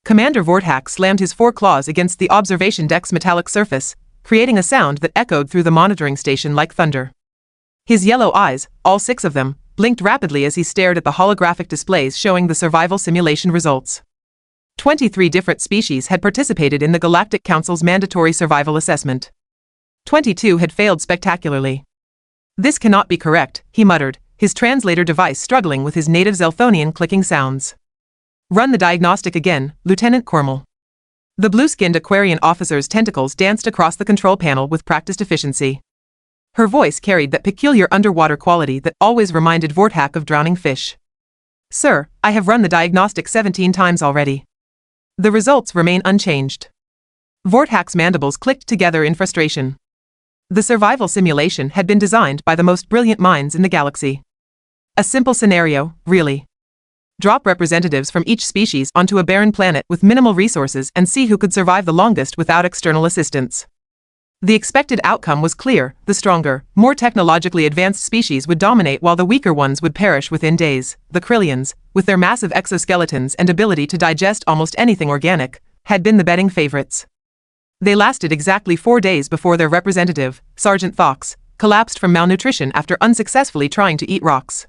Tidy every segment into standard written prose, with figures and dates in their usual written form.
Commander Vorthak slammed his foreclaws against the observation deck's metallic surface, creating a sound that echoed through the monitoring station like thunder. His yellow eyes, all 6 of them, blinked rapidly as he stared at the holographic displays showing the survival simulation results. 23 different species had participated in the Galactic Council's mandatory survival assessment. 22 had failed spectacularly. "This cannot be correct," he muttered, his translator device struggling with his native Zelthonian clicking sounds. "Run the diagnostic again, Lieutenant Cormel." The blue-skinned Aquarian officer's tentacles danced across the control panel with practiced efficiency. Her voice carried that peculiar underwater quality that always reminded Vorthak of drowning fish. "Sir, I have run the diagnostic 17 times already. The results remain unchanged." Vorthak's mandibles clicked together in frustration. The survival simulation had been designed by the most brilliant minds in the galaxy. A simple scenario, really. Drop representatives from each species onto a barren planet with minimal resources and see who could survive the longest without external assistance. The expected outcome was clear: the stronger, more technologically advanced species would dominate while the weaker ones would perish within days. The Krillians, with their massive exoskeletons and ability to digest almost anything organic, had been the betting favorites. They lasted exactly 4 days before their representative, Sergeant Thox, collapsed from malnutrition after unsuccessfully trying to eat rocks.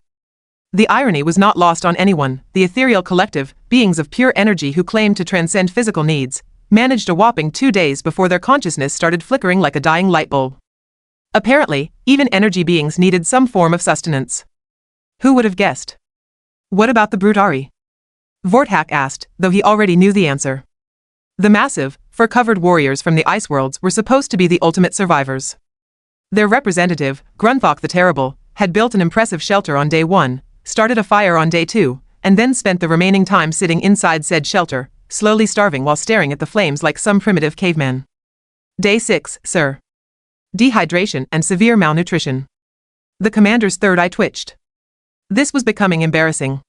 The irony was not lost on anyone. The ethereal collective, beings of pure energy who claimed to transcend physical needs, managed a whopping 2 days before their consciousness started flickering like a dying light bulb. Apparently, even energy beings needed some form of sustenance. Who would have guessed? "What about the Brutari?" Vorthak asked, though he already knew the answer. The massive, fur-covered warriors from the ice worlds were supposed to be the ultimate survivors. Their representative, Grunthok the Terrible, had built an impressive shelter on day 1, started a fire on day 2, and then spent the remaining time sitting inside said shelter, slowly starving while staring at the flames like some primitive caveman. Day 6, sir. Dehydration and severe malnutrition. The commander's third eye twitched. This was becoming embarrassing.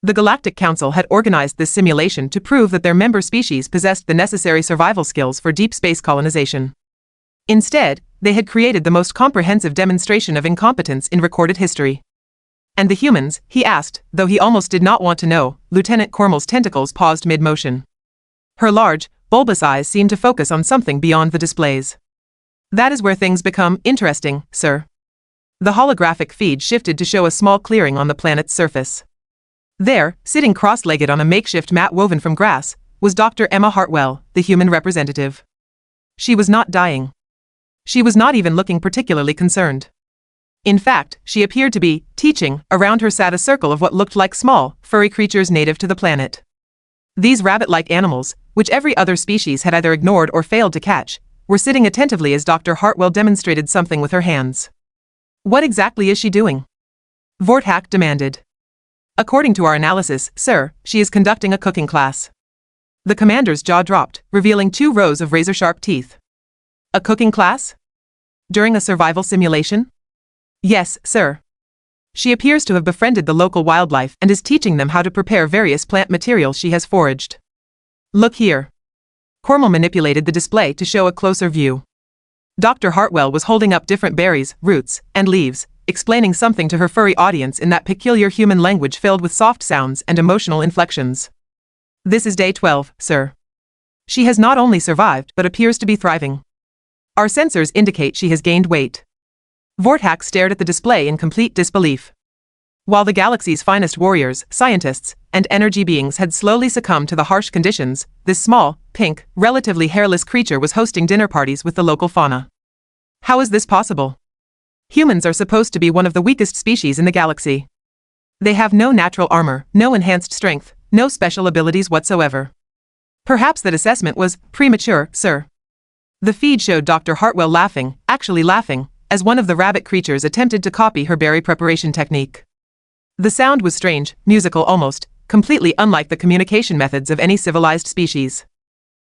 The Galactic Council had organized this simulation to prove that their member species possessed the necessary survival skills for deep space colonization. Instead, they had created the most comprehensive demonstration of incompetence in recorded history. "And the humans?" he asked, though he almost did not want to know. Lieutenant Cormel's tentacles paused mid-motion. Her large, bulbous eyes seemed to focus on something beyond the displays. "That is where things become interesting, sir." The holographic feed shifted to show a small clearing on the planet's surface. There, sitting cross-legged on a makeshift mat woven from grass, was Dr. Emma Hartwell, the human representative. She was not dying. She was not even looking particularly concerned. In fact, she appeared to be teaching. Around her sat a circle of what looked like small, furry creatures native to the planet. These rabbit-like animals, which every other species had either ignored or failed to catch, were sitting attentively as Dr. Hartwell demonstrated something with her hands. "What exactly is she doing?" Vorthak demanded. "According to our analysis, sir, she is conducting a cooking class." The commander's jaw dropped, revealing 2 rows of razor-sharp teeth. "A cooking class? During a survival simulation?" "Yes, sir. She appears to have befriended the local wildlife and is teaching them how to prepare various plant materials she has foraged. Look here." Cormel manipulated the display to show a closer view. Dr. Hartwell was holding up different berries, roots, and leaves, explaining something to her furry audience in that peculiar human language filled with soft sounds and emotional inflections. "This is day 12, sir. She has not only survived but appears to be thriving. Our sensors indicate she has gained weight." Vorthak stared at the display in complete disbelief. While the galaxy's finest warriors, scientists, and energy beings had slowly succumbed to the harsh conditions, this small, pink, relatively hairless creature was hosting dinner parties with the local fauna. How is this possible? Humans are supposed to be one of the weakest species in the galaxy. They have no natural armor, no enhanced strength, no special abilities whatsoever. Perhaps that assessment was premature, sir. The feed showed Dr. Hartwell laughing, actually laughing, as one of the rabbit creatures attempted to copy her berry preparation technique. The sound was strange, musical almost, completely unlike the communication methods of any civilized species.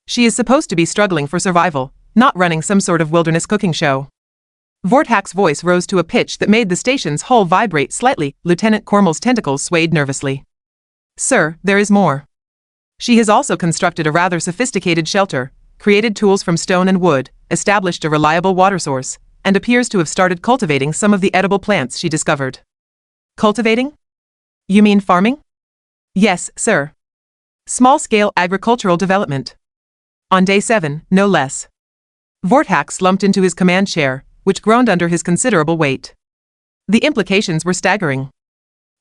She is supposed to be struggling for survival, not running some sort of wilderness cooking show. Vorthak's voice rose to a pitch that made the station's hull vibrate slightly. Lieutenant Cormel's tentacles swayed nervously. "Sir, there is more. She has also constructed a rather sophisticated shelter, created tools from stone and wood, established a reliable water source, and appears to have started cultivating some of the edible plants she discovered." "Cultivating? You mean farming?" "Yes, sir. Small-scale agricultural development. On day 7, no less. Vorthak slumped into his command chair, which groaned under his considerable weight. The implications were staggering.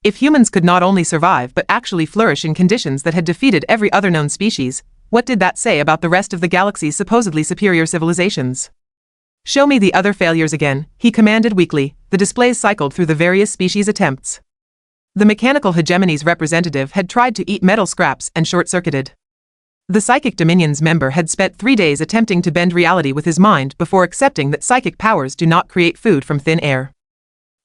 If humans could not only survive but actually flourish in conditions that had defeated every other known species, what did that say about the rest of the galaxy's supposedly superior civilizations? Show me the other failures again, he commanded weakly. The displays cycled through the various species' attempts. The mechanical hegemony's representative had tried to eat metal scraps and short-circuited. The Psychic Dominion's member had spent 3 days attempting to bend reality with his mind before accepting that psychic powers do not create food from thin air.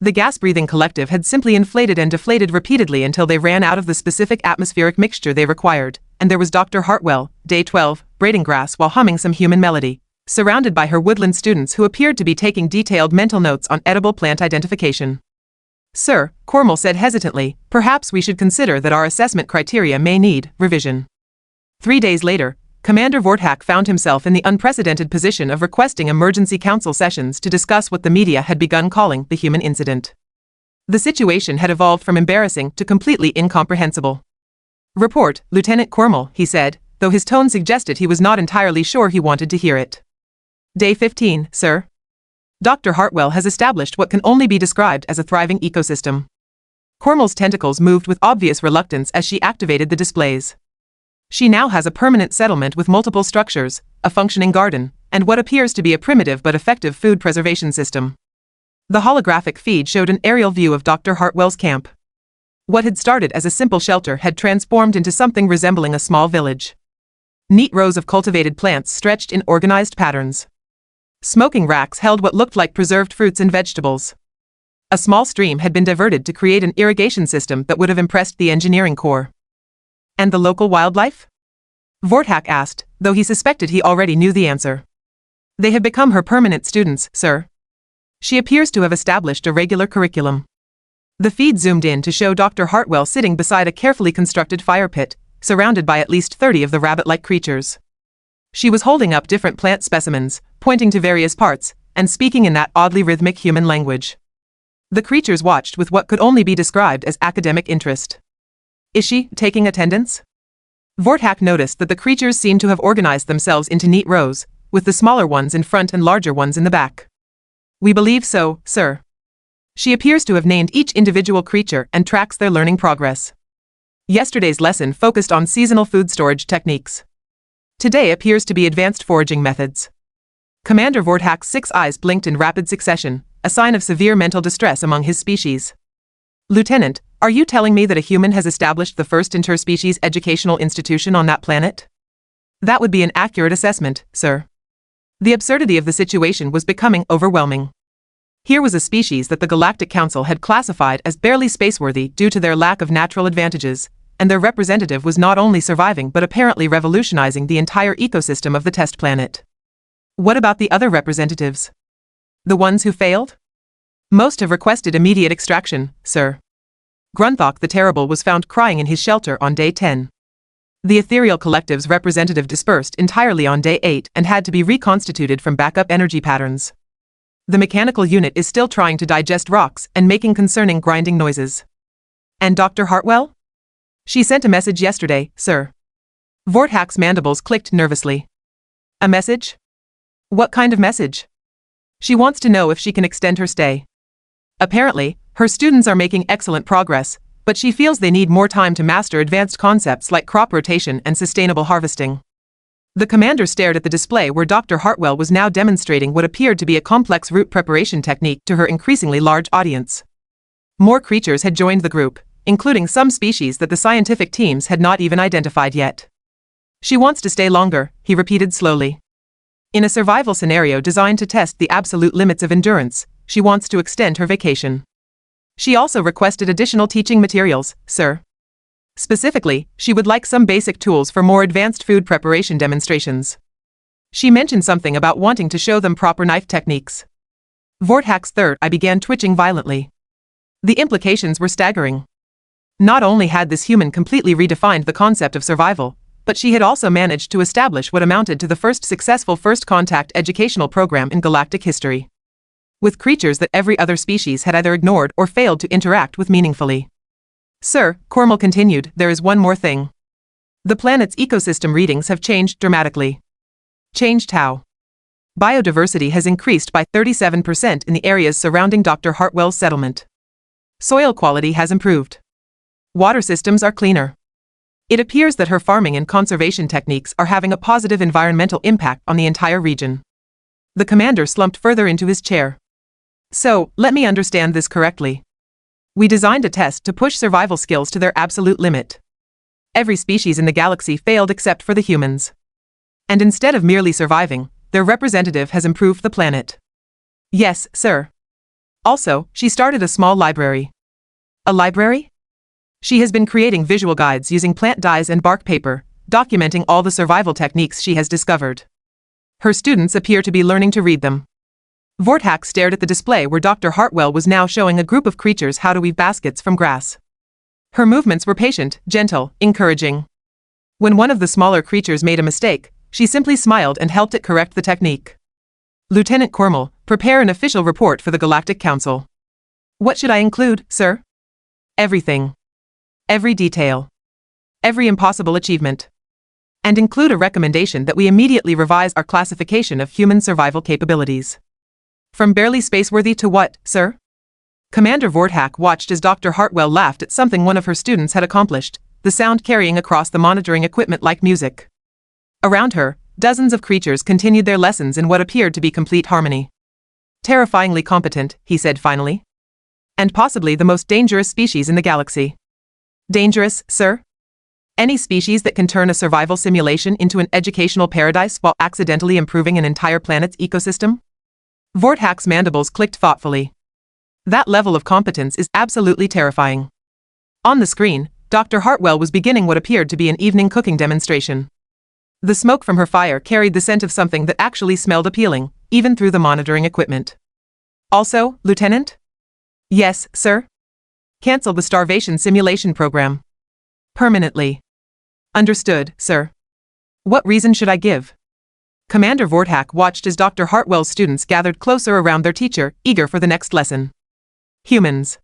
The gas-breathing collective had simply inflated and deflated repeatedly until they ran out of the specific atmospheric mixture they required, and there was Dr. Hartwell, day 12, braiding grass while humming some human melody, surrounded by her woodland students who appeared to be taking detailed mental notes on edible plant identification. Sir, Cormel said hesitantly, perhaps we should consider that our assessment criteria may need revision. 3 days later, Commander Vorthak found himself in the unprecedented position of requesting emergency council sessions to discuss what the media had begun calling the human incident. The situation had evolved from embarrassing to completely incomprehensible. Report, Lieutenant Cormel, he said, though his tone suggested he was not entirely sure he wanted to hear it. Day 15, sir. Dr. Hartwell has established what can only be described as a thriving ecosystem. Cormel's tentacles moved with obvious reluctance as she activated the displays. She now has a permanent settlement with multiple structures, a functioning garden, and what appears to be a primitive but effective food preservation system. The holographic feed showed an aerial view of Dr. Hartwell's camp. What had started as a simple shelter had transformed into something resembling a small village. Neat rows of cultivated plants stretched in organized patterns. Smoking racks held what looked like preserved fruits and vegetables. A small stream had been diverted to create an irrigation system that would have impressed the engineering corps. And the local wildlife? Vorthak asked, though he suspected he already knew the answer. They have become her permanent students, sir. She appears to have established a regular curriculum. The feed zoomed in to show Dr. Hartwell sitting beside a carefully constructed fire pit, surrounded by at least 30 of the rabbit-like creatures. She was holding up different plant specimens, pointing to various parts, and speaking in that oddly rhythmic human language. The creatures watched with what could only be described as academic interest. Is she taking attendance? Vorthak noticed that the creatures seemed to have organized themselves into neat rows, with the smaller ones in front and larger ones in the back. We believe so, sir. She appears to have named each individual creature and tracks their learning progress. Yesterday's lesson focused on seasonal food storage techniques. Today appears to be advanced foraging methods. Commander Vorthak's 6 eyes blinked in rapid succession, a sign of severe mental distress among his species. Lieutenant, are you telling me that a human has established the first interspecies educational institution on that planet? That would be an accurate assessment, sir. The absurdity of the situation was becoming overwhelming. Here was a species that the Galactic Council had classified as barely spaceworthy due to their lack of natural advantages, and their representative was not only surviving but apparently revolutionizing the entire ecosystem of the test planet. What about the other representatives? The ones who failed? Most have requested immediate extraction, sir. Grunthok the Terrible was found crying in his shelter on day 10. The Ethereal Collective's representative dispersed entirely on day 8 and had to be reconstituted from backup energy patterns. The mechanical unit is still trying to digest rocks and making concerning grinding noises. And Dr. Hartwell? She sent a message yesterday, sir. Vorthak's mandibles clicked nervously. A message? What kind of message? She wants to know if she can extend her stay. Apparently, her students are making excellent progress, but she feels they need more time to master advanced concepts like crop rotation and sustainable harvesting. The commander stared at the display where Dr. Hartwell was now demonstrating what appeared to be a complex root preparation technique to her increasingly large audience. More creatures had joined the group, including some species that the scientific teams had not even identified yet. She wants to stay longer, he repeated slowly. In a survival scenario designed to test the absolute limits of endurance, she wants to extend her vacation. She also requested additional teaching materials, sir. Specifically, she would like some basic tools for more advanced food preparation demonstrations. She mentioned something about wanting to show them proper knife techniques. Vorthak's third eye began twitching violently. The implications were staggering. Not only had this human completely redefined the concept of survival, but she had also managed to establish what amounted to the first successful first-contact educational program in galactic history. With creatures that every other species had either ignored or failed to interact with meaningfully. Sir, Cormel continued, there is one more thing. The planet's ecosystem readings have changed dramatically. Changed how? Biodiversity has increased by 37% in the areas surrounding Dr. Hartwell's settlement. Soil quality has improved. Water systems are cleaner. It appears that her farming and conservation techniques are having a positive environmental impact on the entire region. The commander slumped further into his chair. So, let me understand this correctly. We designed a test to push survival skills to their absolute limit. Every species in the galaxy failed except for the humans. And instead of merely surviving, their representative has improved the planet. Yes, sir. Also, she started a small library. A library? She has been creating visual guides using plant dyes and bark paper, documenting all the survival techniques she has discovered. Her students appear to be learning to read them. Vorthak stared at the display where Dr. Hartwell was now showing a group of creatures how to weave baskets from grass. Her movements were patient, gentle, encouraging. When one of the smaller creatures made a mistake, she simply smiled and helped it correct the technique. Lieutenant Cormel, prepare an official report for the Galactic Council. What should I include, sir? Everything. Every detail. Every impossible achievement. And include a recommendation that we immediately revise our classification of human survival capabilities. From barely spaceworthy to what, sir? Commander Vorthak watched as Dr. Hartwell laughed at something one of her students had accomplished, the sound carrying across the monitoring equipment like music. Around her, dozens of creatures continued their lessons in what appeared to be complete harmony. Terrifyingly competent, he said finally. And possibly the most dangerous species in the galaxy. Dangerous, sir? Any species that can turn a survival simulation into an educational paradise while accidentally improving an entire planet's ecosystem? Vorthak's mandibles clicked thoughtfully. That level of competence is absolutely terrifying. On the screen, Dr. Hartwell was beginning what appeared to be an evening cooking demonstration. The smoke from her fire carried the scent of something that actually smelled appealing, even through the monitoring equipment. Also, Lieutenant? Yes, sir? Cancel the starvation simulation program. Permanently. Understood, sir. What reason should I give? Commander Vorthak watched as Dr. Hartwell's students gathered closer around their teacher, eager for the next lesson. Humans.